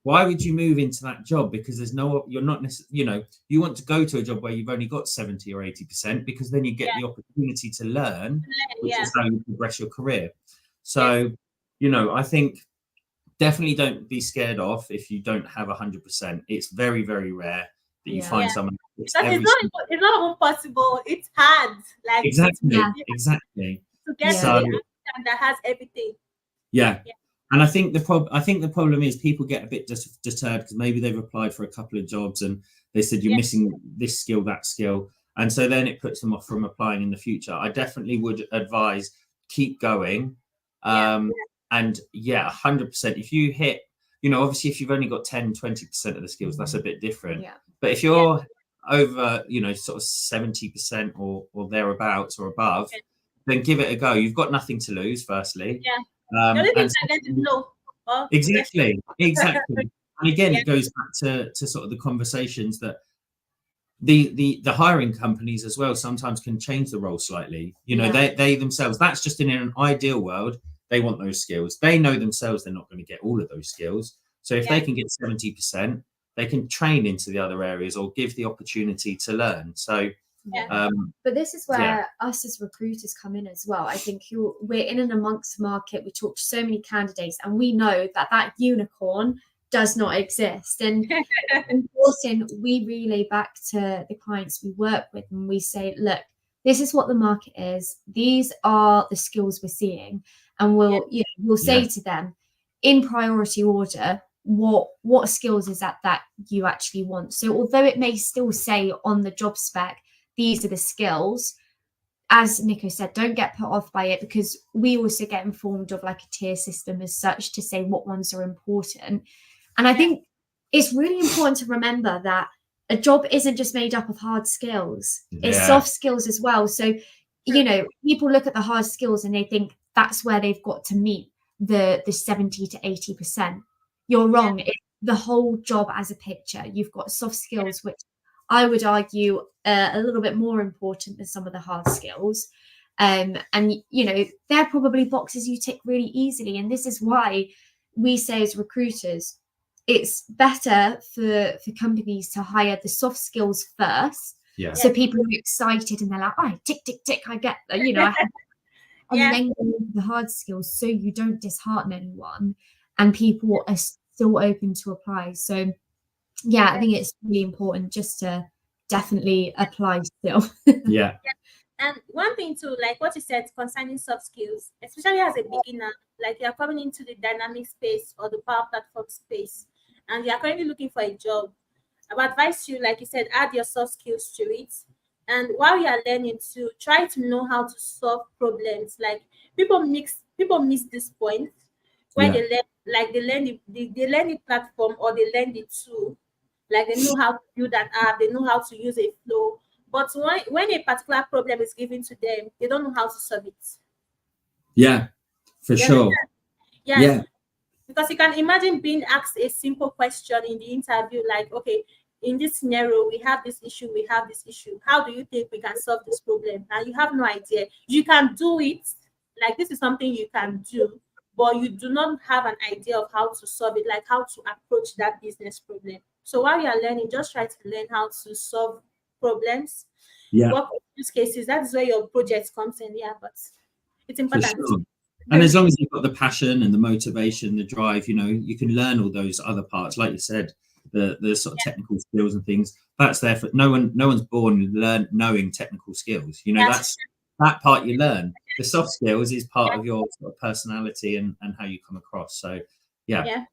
why would you move into that job? Because you're not necessarily, you want to go to a job where you've only got 70 or 80%, because then you get the opportunity to learn, which is how you progress your career. So, I think definitely don't be scared off if you don't have 100%. It's very, very rare that you find someone. It's not even possible. It's hard. Like exactly. To get to that has everything. Yeah. And I think the problem is people get a bit deterred because maybe they've applied for a couple of jobs and they said you're missing this skill, that skill, and so then it puts them off from applying in the future. I definitely would advise keep going. And 100%. If you hit, obviously if you've only got 10-20% of the skills, that's a bit different. Yeah. But if you're over, sort of 70% or thereabouts or above, then give it a go. You've got nothing to lose, firstly. Yeah. Exactly. And again, it goes back to sort of the conversations that the hiring companies as well sometimes can change the role slightly. They themselves, that's just in an ideal world, they want those skills. They know themselves they're not going to get all of those skills. So if they can get 70%, they can train into the other areas or give the opportunity to learn. So but this is where us as recruiters come in as well. I think we're in and amongst the market. We talk to so many candidates and we know that unicorn does not exist. And important, we relay back to the clients we work with and we say, look, this is what the market is. These are the skills we're seeing. And we'll say to them in priority order, what skills is that you actually want. So although it may still say on the job spec, these are the skills, as Nico said, don't get put off by it, because we also get informed of like a tier system as such to say what ones are important. And I think it's really important to remember that a job isn't just made up of hard skills. It's soft skills as well. So, people look at the hard skills and they think that's where they've got to meet the 70 to 80%. You're wrong. It's the whole job as a picture. You've got soft skills, which I would argue a little bit more important than some of the hard skills. And they're probably boxes you tick really easily. And this is why we say as recruiters, it's better for companies to hire the soft skills first. Yeah. So people are excited and they're like, oh, tick, tick, tick, I get that, and then go into the hard skills so you don't dishearten anyone and people are still open to apply. So I think it's really important just to definitely apply still. Yeah. And one thing too, like what you said concerning soft skills, especially as a beginner, like you're coming into the dynamic space or the Power Platform space, and you're currently looking for a job, I would advise you, like you said, add your soft skills to it. And while you are learning to try to know how to solve problems, like people miss this point when they learn, like they learn the platform or they learn the tool, like they know how to build that app, they know how to use a flow. But when a particular problem is given to them, they don't know how to solve it. Yeah, for sure. Yeah. Because you can imagine being asked a simple question in the interview, like, okay, in this scenario, we have this issue. How do you think we can solve this problem? And you have no idea. You can do it. Like, this is something you can do, but you do not have an idea of how to solve it, like how to approach that business problem. So while you are learning, just try to learn how to solve problems. Work with use cases. That's where your project comes in. Yeah, but it's important. Sure. And as long as you've got the passion and the motivation, the drive, you can learn all those other parts. Like you said, the sort of technical skills and things. That's there for no one's born knowing technical skills. That's that part you learn. The soft skills is part of your sort of personality and how you come across. So yeah.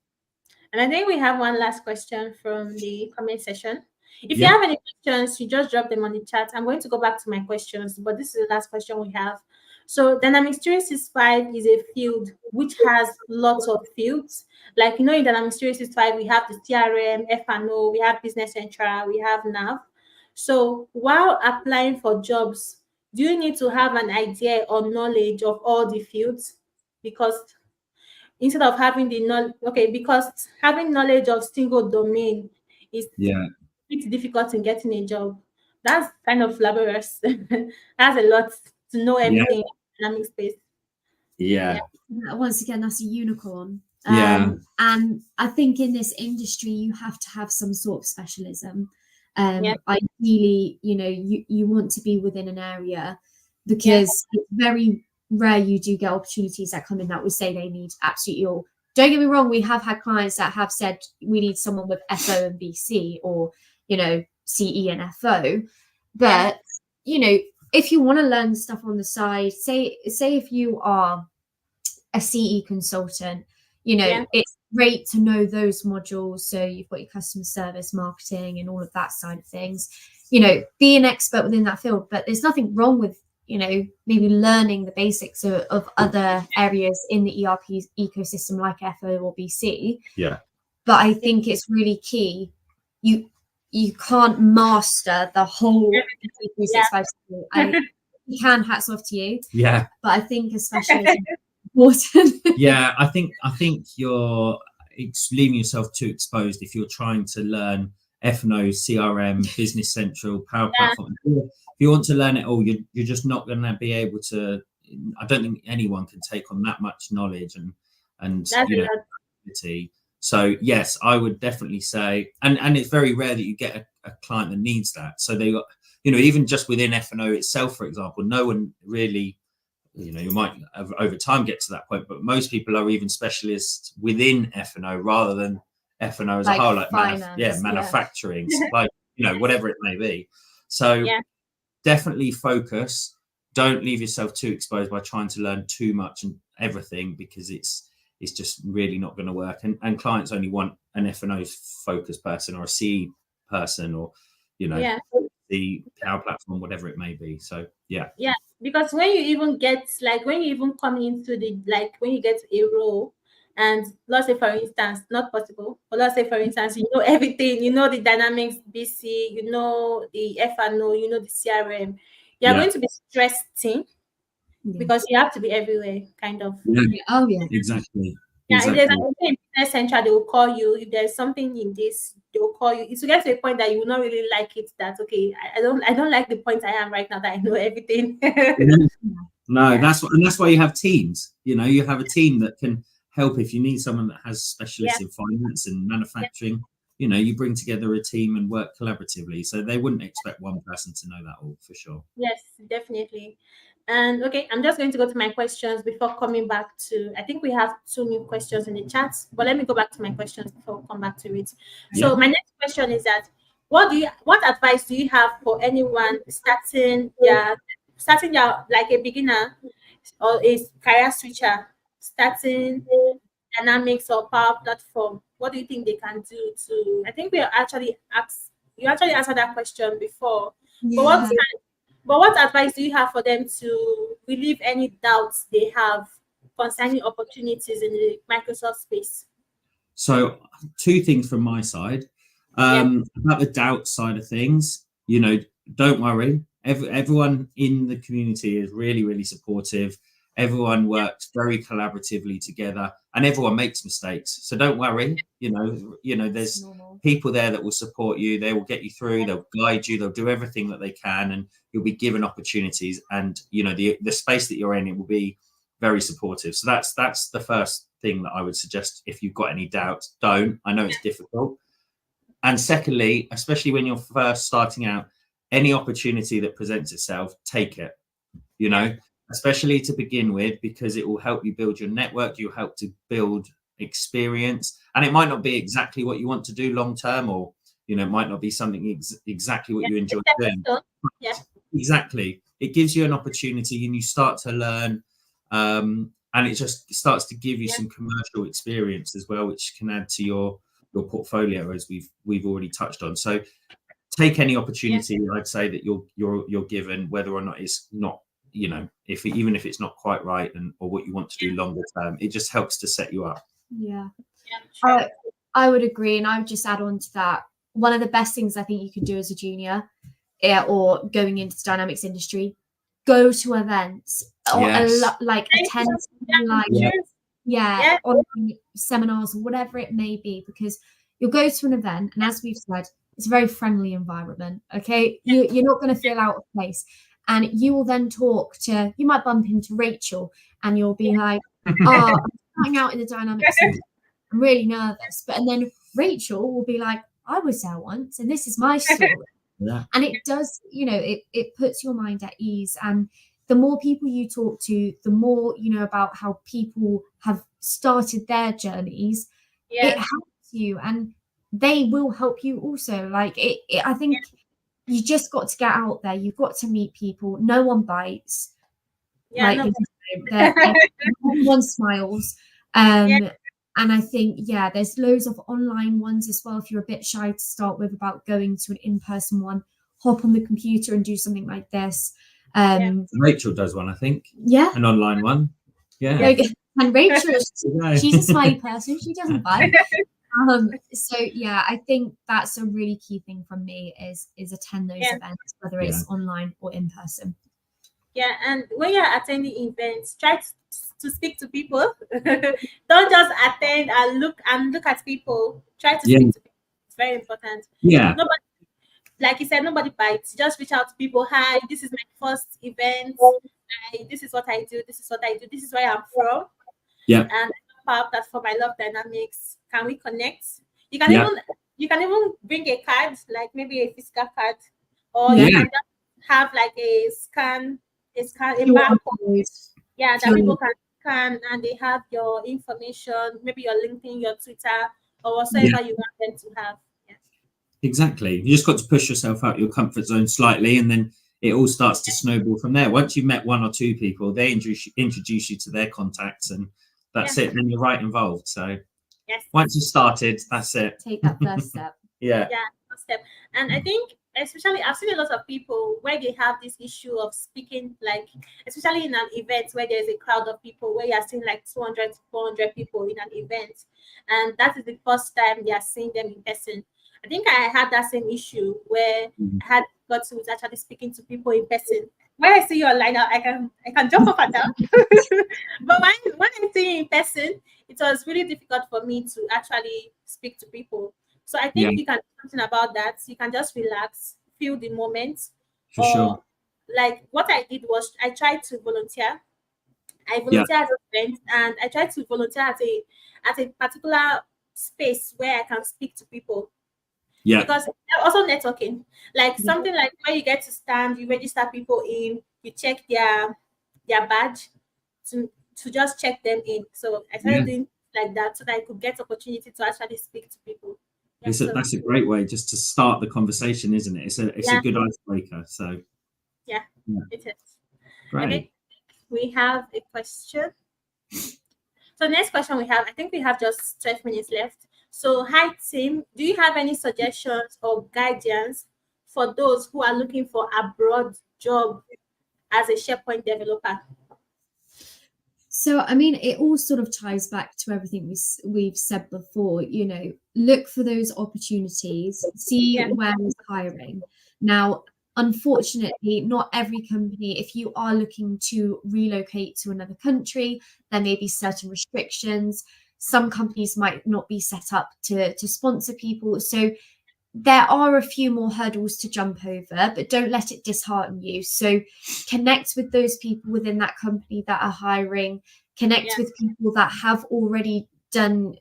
And I think we have one last question from the comment section. If you have any questions, you just drop them on the chat. I'm going to go back to my questions, but this is the last question we have. So Dynamics 365 is a field which has lots of fields. Like, in Dynamics 365, we have the CRM, F&O, we have Business Central, we have NAV. So while applying for jobs, do you need to have an idea or knowledge of all the fields? Because instead of having the knowledge. Okay, because having knowledge of single domain is it's difficult in getting a job. That's kind of laborious. That's a lot to know everything in dynamic space. Once again, that's a unicorn. Yeah. And I think in this industry, you have to have some sort of specialism. Ideally, you know, you want to be within an area, because it's very rare you do get opportunities that come in that would say they need absolutely all. Don't get me wrong, we have had clients that have said we need someone with FO and BC, or, you know, CE and FO. But, you know, if you want to learn stuff on the side, say if you are a CE consultant, you know, it's great to know those modules. So you've got your customer service, marketing, and all of that side of things. You know, be an expert within that field. But there's nothing wrong with, you know, maybe learning the basics of other areas in the ERP ecosystem like FO or BC. Yeah. But I think it's really key. You can't master the whole 365. You can, hats off to you. Yeah. But I think especially important. Yeah, I think you're leaving yourself too exposed if you're trying to learn F&O, CRM, Business Central, Power Platform. If you want to learn it all, you're just not going to be able to. I don't think anyone can take on that much knowledge and you know, ability. So yes, I would definitely say, and it's very rare that you get a client that needs that. So they got, you know, even just within F&O itself, for example, no one really, you know, you might over time get to that point, but most people are even specialists within F&O rather than F&O as a whole, like manufacturing, supply, you know, whatever it may be. So definitely focus. Don't leave yourself too exposed by trying to learn too much and everything, because it's just really not going to work. And clients only want an F&O focused person or a CE person, or, you know, the Power Platform, whatever it may be. So because when you even come into the, like, when you get a role, and let's say for instance, not possible, but let's say for instance, you know everything, you know the Dynamics BC, you know the F&O, you know the CRM, you're going to be stressed because you have to be everywhere, kind of. Exactly. If there's something in Business Central, they will call you. If there's something in this, they will call you. It's to get to a point that you will not really like it. That okay, I don't like the point I am right now, that I know everything. No, that's why you have teams. You know, you have a team that can help if you need someone that has specialists in finance and manufacturing. You know, you bring together a team and work collaboratively. So they wouldn't expect one person to know that all, for sure. Yes, definitely. And okay, I'm just going to go to my questions before coming back to, I think we have 2 new questions in the chat, but let me go back to my questions before we come back to it. So my next question is that, what advice do you have for anyone starting their like a beginner or a career switcher, starting Dynamics or Power Platform? What do you think they can do to, I think you actually answered that question before. But what advice do you have for them to relieve any doubts they have concerning opportunities in the Microsoft space? So 2 things from my side. About the doubt side of things, you know, don't worry. Everyone in the community is really, really supportive. Everyone works very collaboratively together, and everyone makes mistakes. So don't worry. You know, there's people there that will support you. They will get you through. They'll guide you. They'll do everything that they can, and you'll be given opportunities. And you know, the space that you're in, it will be very supportive. So that's the first thing that I would suggest. If you've got any doubts, don't. I know it's difficult. And secondly, especially when you're first starting out, any opportunity that presents itself, take it. You know, especially to begin with, because it will help you build your network. You'll help to build experience, and it might not be exactly what you want to do long term, or you know, it might not be something exactly what you enjoy doing. Exactly. It gives you an opportunity, and you start to learn, and it just starts to give you some commercial experience as well, which can add to your portfolio, as we've already touched on. So take any opportunity, I'd say, that you're given, whether or not it's not, you know, even if it's not quite right, or what you want to do longer term, it just helps to set you up. I would agree, and I would just add on to that, one of the best things I think you can do as a junior, or going into the Dynamics industry, go to events, or attend Yeah. online seminars or whatever it may be, because you'll go to an event, and as we've said, it's a very friendly environment. Okay, you're not going to feel out of place, and you will then you might bump into Rachel, and you'll be like, "Oh, I'm starting out in the dynamics, and I'm really nervous." And then Rachel will be like, "I was there once, and this is my story." Yeah. And it does, it puts your mind at ease. And the more people you talk to, the more you know about how people have started their journeys. It helps you, and they will help you also. Like I think you just got to get out there. You've got to meet people. No one bites. Everyone smiles. And I think, there's loads of online ones as well. If you're a bit shy to start with about going to an in-person one, hop on the computer and do something like this. Rachel does one, I think. Yeah. An online one. Yeah. And Rachel, she's a smiley person. She doesn't bite. So I think that's a really key thing from me is attend those events, whether it's online or in person. Yeah, and when you're attending events, try to speak to people. Don't just attend and look at people. Try to speak to people. It's very important. Yeah. Like you said, nobody bites. Just reach out to people. Hi, this is my first event. This is what I do. This is what I do. This is where I'm from. Yeah. And I'm part of that for my Love Dynamics. Can we connect? You can even bring a card, like maybe a physical card, or you can just have like a barcode. Yeah, that people can scan, and they have your information, maybe your LinkedIn, your Twitter, or whatsoever you want them to have. Yeah. Exactly. You just got to push yourself out your comfort zone slightly, and then it all starts to snowball from there. Once you've met one or two people, they introduce you to their contacts, and that's it. Then you're right involved. So once you started, that's it. Take that first step. First step. And I think, especially, I've seen a lot of people where they have this issue of speaking, like, especially in an event where there's a crowd of people, where you're seeing like 200 to 400 people in an event, and that is the first time they are seeing them in person. I think I had that same issue where I had got to actually speaking to people in person. When I see you online, I can jump up and down. But when I see you in person, it was really difficult for me to actually speak to people. So I think you can do something about that. You can just relax, feel the moment. For sure. Like what I did was I tried to volunteer. I volunteered as a friend, and I tried to volunteer at a particular space where I can speak to people. Yeah. Because also networking, like something like where you get to stand, you register people in, you check their badge to just check them in. So I started doing like that so that I could get opportunity to actually speak to people. That's a great way just to start the conversation, isn't it? It's a good icebreaker. So it is. Great. Okay. We have a question. So next question we have, I think we have just 12 minutes left. So hi team, do you have any suggestions or guidance for those who are looking for a broad job as a SharePoint developer? So, I mean, it all sort of ties back to everything we've said before. Look for those opportunities, see where it's hiring. Now, unfortunately, not every company, if you are looking to relocate to another country, there may be certain restrictions. Some companies might not be set up to sponsor people. So there are a few more hurdles to jump over, but don't let it dishearten you. So connect with those people within that company that are hiring, connect with people that have already done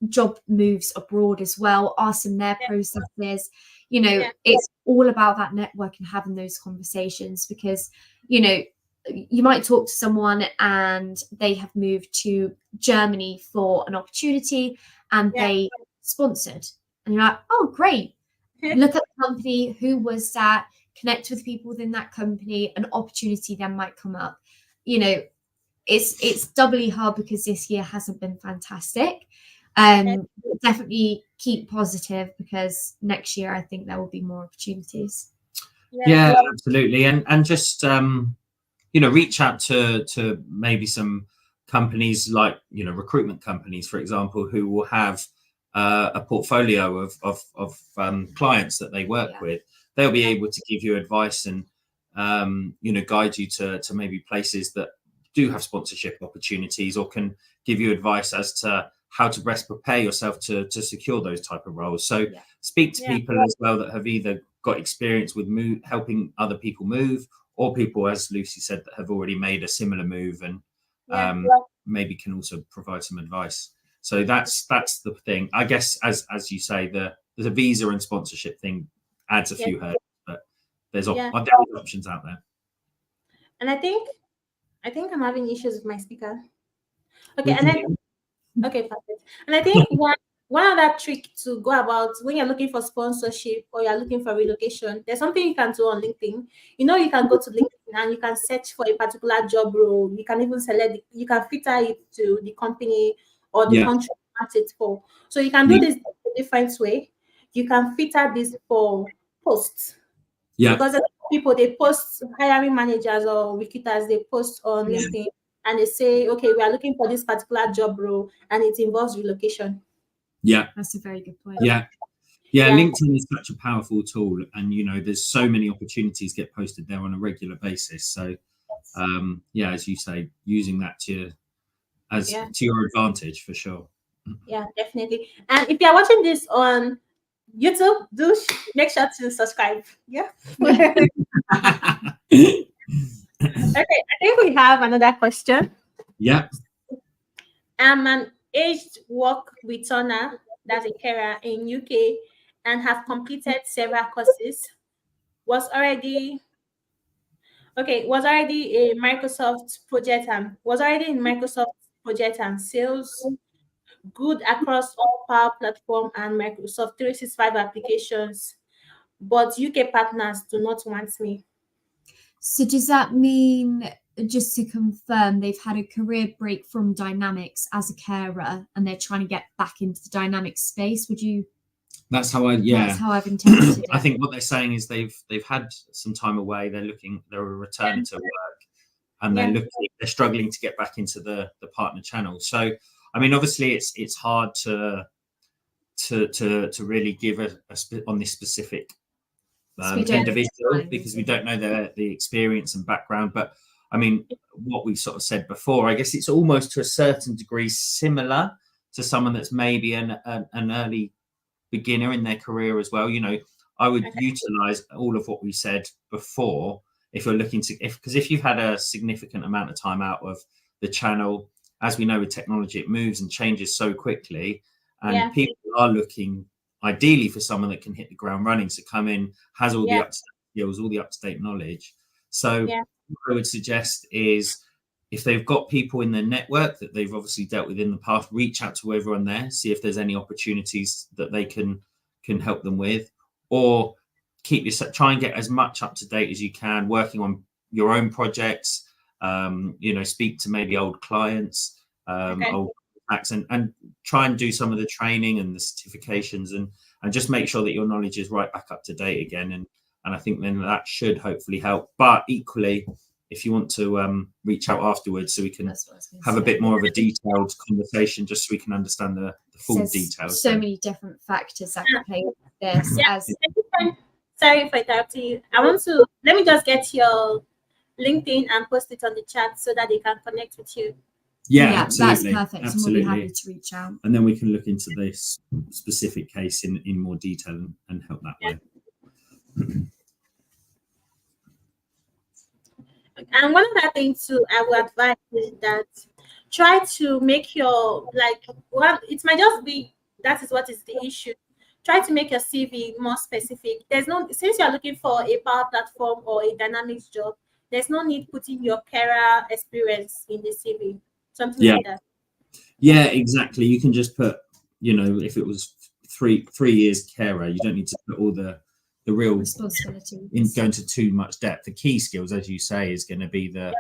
job moves abroad as well, ask them their processes. It's all about that network and having those conversations, because, you might talk to someone and they have moved to Germany for an opportunity and they sponsored. And you're like, oh, great. Look at the company, who was that, connect with people within that company, an opportunity then might come up. It's doubly hard because this year hasn't been fantastic. Definitely keep positive, because next year I think there will be more opportunities. Yeah, absolutely. And just, reach out to maybe some companies like, recruitment companies, for example, who will have a portfolio of clients that they work with. They'll be able to give you advice and guide you to maybe places that do have sponsorship opportunities or can give you advice as to how to best prepare yourself to secure those type of roles. So speak to people as well that have either got experience with helping other people move, or people, as Lucy said, that have already made a similar move and maybe can also provide some advice. So that's the thing. I guess, as you say, there's a visa and sponsorship thing adds a few hurdles, but there's options out there. And I think I'm having issues with my speaker. Okay, perfect. And I think one other trick to go about when you're looking for sponsorship or you're looking for relocation, there's something you can do on LinkedIn. You can go to LinkedIn and you can search for a particular job role. You can even you can filter it to the company or the country you want it for. So you can do this a different way. You can filter this for posts. Yeah. Because a lot of people, they post, hiring managers or recruiters, they post on LinkedIn and they say, okay, we are looking for this particular job role and it involves relocation. Yeah. That's a very good point. Yeah. LinkedIn is such a powerful tool, and there's so many opportunities get posted there on a regular basis. So as you say, using that to your advantage for sure. Yeah, definitely. And if you're watching this on YouTube, do make sure to subscribe. Yeah. Okay, I think we have another question. Yeah. I'm an aged work returner, that's a carer in UK, and have completed several courses. Was already a Microsoft project and was already in Microsoft project and sales. Good across all Power Platform and Microsoft 365 applications, but UK partners do not want me. So does that mean, just to confirm, they've had a career break from Dynamics as a carer and they're trying to get back into the Dynamics space? That's how That's how I've interpreted it. I think what they're saying is they've had some time away. They're returning to work, and they're struggling to get back into the partner channel. So, I mean, obviously, it's hard to really give on this specific individual because we don't know the experience and background. But I mean, what we sort of said before, I guess it's almost to a certain degree similar to someone that's maybe an early beginner in their career as well. I would utilize all of what we said before if you're looking to, because if you've had a significant amount of time out of the channel, as we know with technology, it moves and changes so quickly, and people are looking ideally for someone that can hit the ground running, to come in, has all the up-to-date skills, all the up-to-date knowledge. So what I would suggest is, if they've got people in their network that they've obviously dealt with in the past, reach out to everyone there, see if there's any opportunities that they can help them with, or try and get as much up to date as you can, working on your own projects. Speak to maybe old clients, old contacts, and try and do some of the training and the certifications, and just make sure that your knowledge is right back up to date again. And I think then that should hopefully help. But equally, if you want to reach out afterwards, so we can have a bit more of a detailed conversation, just so we can understand the full details. So many different factors that can play with this. Sorry for interrupting you. Let me just get your LinkedIn and post it on the chat so that they can connect with you. Yeah, absolutely. That's perfect. Absolutely. And we'll be happy to reach out. And then we can look into this specific case in more detail and help that way. And one other thing too, I would advise is that try to make your, it might just be, that is what is the issue. Try to make your CV more specific. Since you're looking for a Power Platform or a Dynamics job, there's no need putting your career experience in the CV. Something like that. Yeah, exactly. You can just put, if it was three years carer, you don't need to put all the real responsibility in going to too much depth. The key skills, as you say, is going to be the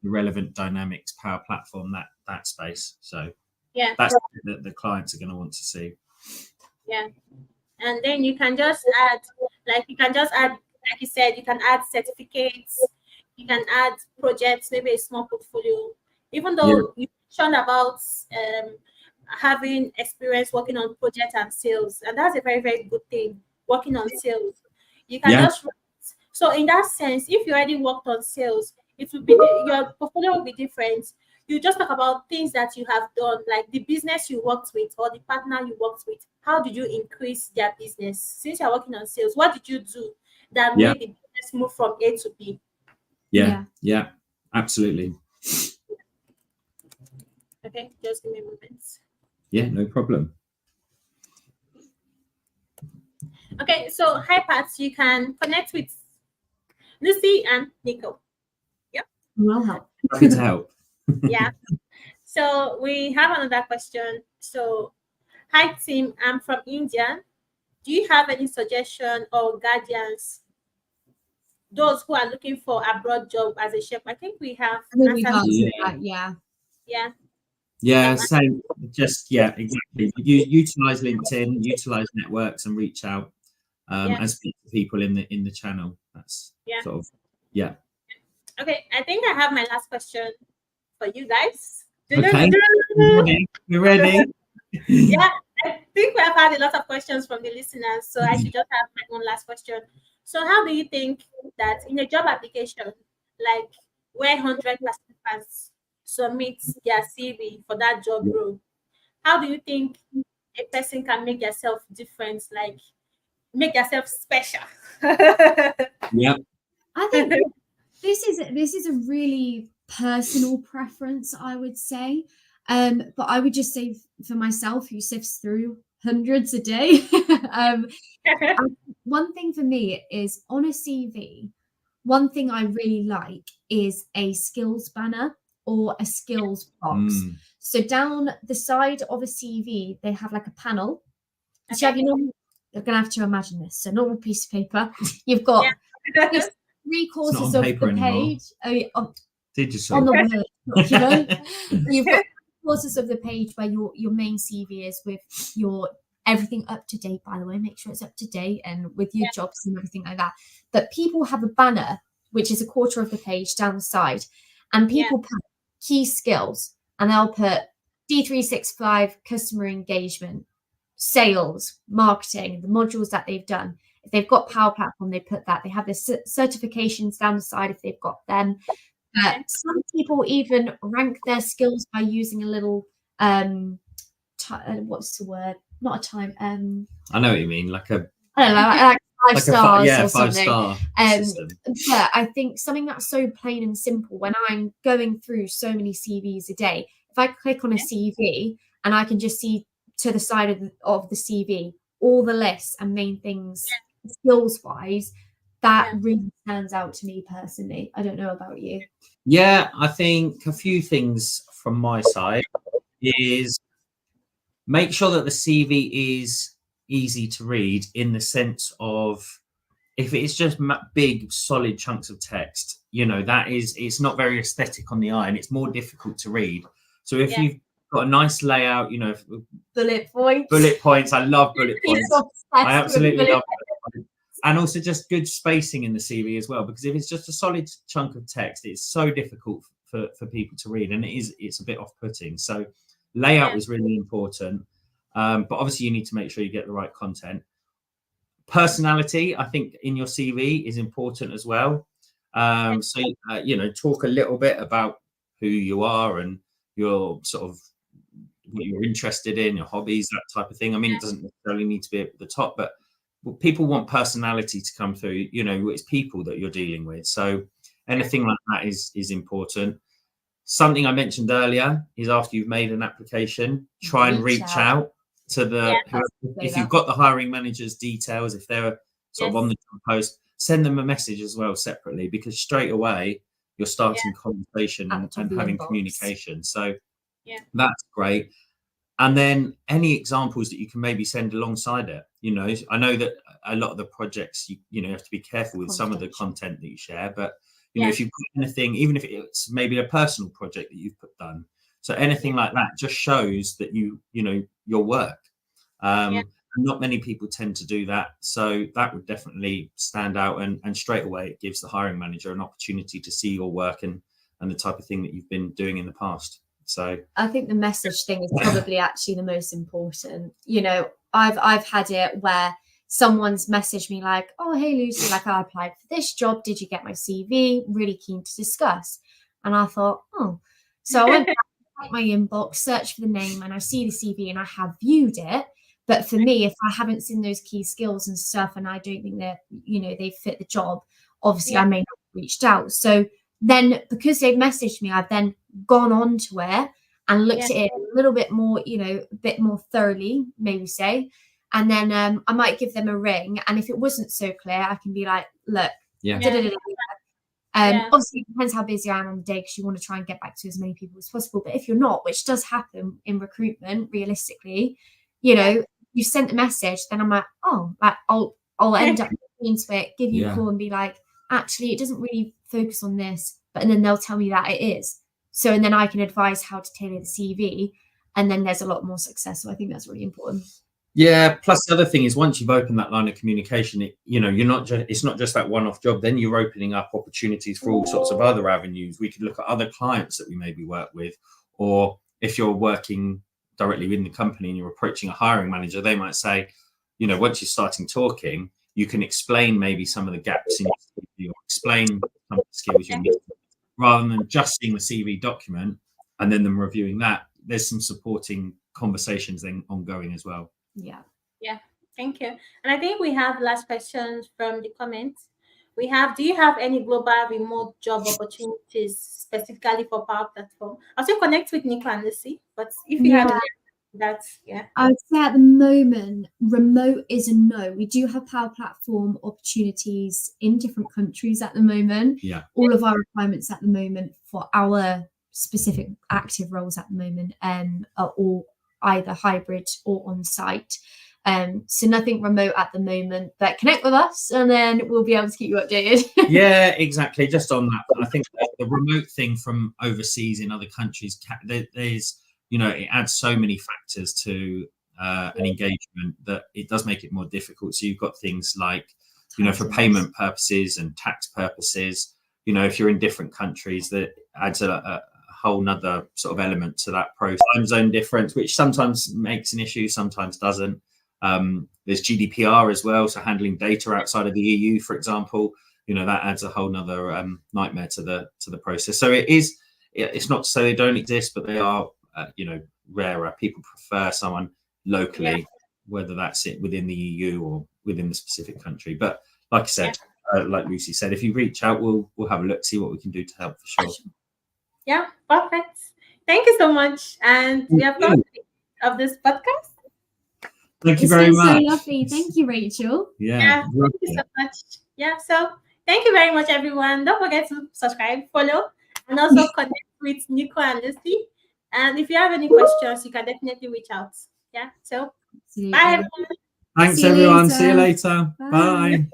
relevant Dynamics Power Platform, that space. So that's the clients are going to want to see. Yeah. And then you can just add, like you said, you can add certificates, you can add projects, maybe a small portfolio. Even though you mentioned about having experience working on projects and sales, and that's a very, very good thing, working on sales. You can just, so in that sense, if you already worked on sales, it will be your portfolio will be different. You just talk about things that you have done, like the business you worked with or the partner you worked with. How did you increase their business? Since you're working on sales, what did you do that Yeah. made the business move from A to B? Yeah, absolutely. Okay, just give me a moment. Yeah, no problem. Okay, so hi Pat, you can connect with Lucy and Nico. Will help. Happy to help. Yeah. So we have another question. So, hi team, I'm from India. Do you have any suggestion or guardians? Those who are looking for abroad job as a chef. I think we have I think we've answered answered this. that, yeah. Yeah. Yeah, same. Just exactly. You utilize LinkedIn, utilize networks, and reach out and speak to people in the channel. That's sort of Okay, I think I have my last question for you guys. Okay. We're ready. Yeah, I think we have had a lot of questions from the listeners, so I should just have my own last question. So, how do you think that in a job application, like where 100 participants submit their CV for that job role, how do you think a person can make yourself different, like make yourself special? Yeah. I think this is a really personal preference, I would say. But I would just say for myself, who sifts through hundreds a day, one thing for me is on a CV, one thing I really like is a skills banner or a skills box. So down the side of a CV, they have like a panel. So you have your normal, you're going to have to imagine this. So normal piece of paper, you've got 3/4 of the page Digital on the Word document. You've got 3/4 of the page where your main CV is with your everything up to date, by the way. Make sure it's up to date and with your jobs and everything like that. But people have a banner, which is 1/4 of the page down the side, and people put key skills, and they'll put D365 customer engagement, sales, marketing, the modules that they've done. If they've got Power Platform, they put that. They have the certifications down the side if they've got them. Some people even rank their skills by using a little what's the word? Not a time. I know what you mean, like a I don't know, like 5 stars or 5-star something. But I think something that's so plain and simple. When I'm going through so many CVs a day, if I click on a CV and I can just see to the side of the CV all the lists and main things skills wise, that really stands out to me personally. I don't know about you. Yeah, I think a few things from my side is make sure that the CV is easy to read in the sense of if it's just big solid chunks of text, it's not very aesthetic on the eye and it's more difficult to read. So if you've got a nice layout, bullet points. I love bullet points. I absolutely love bullet points. And also just good spacing in the CV as well, because if it's just a solid chunk of text, it's so difficult for people to read, and it's a bit off-putting. So layout is really important, but obviously you need to make sure you get the right content. Personality, I think, in your CV is important as well. So talk a little bit about who you are and your sort of what you're interested in, your hobbies, that type of thing. I mean, it doesn't necessarily need to be at the top, but people want personality to come through. It's people that you're dealing with, so anything like that is important. Something I mentioned earlier is after you've made an application, try and reach out to if you've got the hiring manager's details, if they're sort of on the job post, send them a message as well separately, because straight away you're starting conversation and having communication. So that's great. And then any examples that you can maybe send alongside it. I know that a lot of the projects, you have to be careful with some of the content that you share, but if you've got anything, even if it's maybe a personal project that you've done, so anything like that just shows that your work. Not many people tend to do that, so that would definitely stand out, and straight away it gives the hiring manager an opportunity to see your work and the type of thing that you've been doing in the past. So I think the message thing is probably actually the most important. I've had it where someone's messaged me like, oh, hey, Lucy, like I applied for this job. Did you get my CV? Really keen to discuss. And I thought, oh, so I went back to my inbox, searched for the name, and I see the CV and I have viewed it. But for me, if I haven't seen those key skills and stuff, and I don't think that, they fit the job, obviously I may not have reached out. So then because they've messaged me, I've then gone on to it and looked at it a little bit more, a bit more thoroughly, maybe say. And then I might give them a ring. And if it wasn't so clear, I can be like, look, obviously it depends how busy I am on the day, because you want to try and get back to as many people as possible. But if you're not, which does happen in recruitment, realistically, you sent a message, then I'm like, oh, like I'll end up looking into it, give you a call and be like, actually, it doesn't really focus on this. And then they'll tell me that it is. So, and then I can advise how to tailor the CV, and then there's a lot more success. So I think that's really important. Yeah. Plus, the other thing is, once you've opened that line of communication, it's not just that one-off job. Then you're opening up opportunities for all sorts of other avenues. We could look at other clients that we maybe work with, or if you're working directly within the company and you're approaching a hiring manager, they might say, once you're starting talking, you can explain maybe some of the gaps in your CV, or explain some of the skills you need, rather than just seeing the CV document and then them reviewing that. There's some supporting conversations then ongoing as well. Yeah, thank you. And I think we have last questions from the comments. We have, do you have any global remote job opportunities specifically for Power Platform? I'll still connect with Nico and Lucy, but if you have that, I would say at the moment, remote is a no. We do have Power Platform opportunities in different countries at the moment. Yeah. All of our requirements at the moment for our specific active roles at the moment are all either hybrid or on site. So nothing remote at the moment, but connect with us and then we'll be able to keep you updated. Yeah, exactly. Just on that, I think the remote thing from overseas in other countries, there's, it adds so many factors to an engagement that it does make it more difficult. So you've got things like, for payment purposes and tax purposes, if you're in different countries, that adds a whole nother sort of element to that process. Time zone difference, which sometimes makes an issue, sometimes doesn't. There's GDPR as well, so handling data outside of the EU, for example, that adds a whole nother nightmare to the process. So it's not to say they don't exist, but they are rarer. People prefer someone locally, whether that's it within the EU or within the specific country. But like I said, like Lucy said, if you reach out, we'll have a look, see what we can do to help for sure. Yeah, perfect. Thank you so much. And we have come to the end of this podcast. Thank you very much. So lovely. Thank you, Rachel. Yeah, thank you so much. Yeah, so thank you very much, everyone. Don't forget to subscribe, follow, and also connect with Nico and Lucy. And if you have any questions, you can definitely reach out. Yeah, so bye, everyone. Thanks, everyone. See you later. Bye.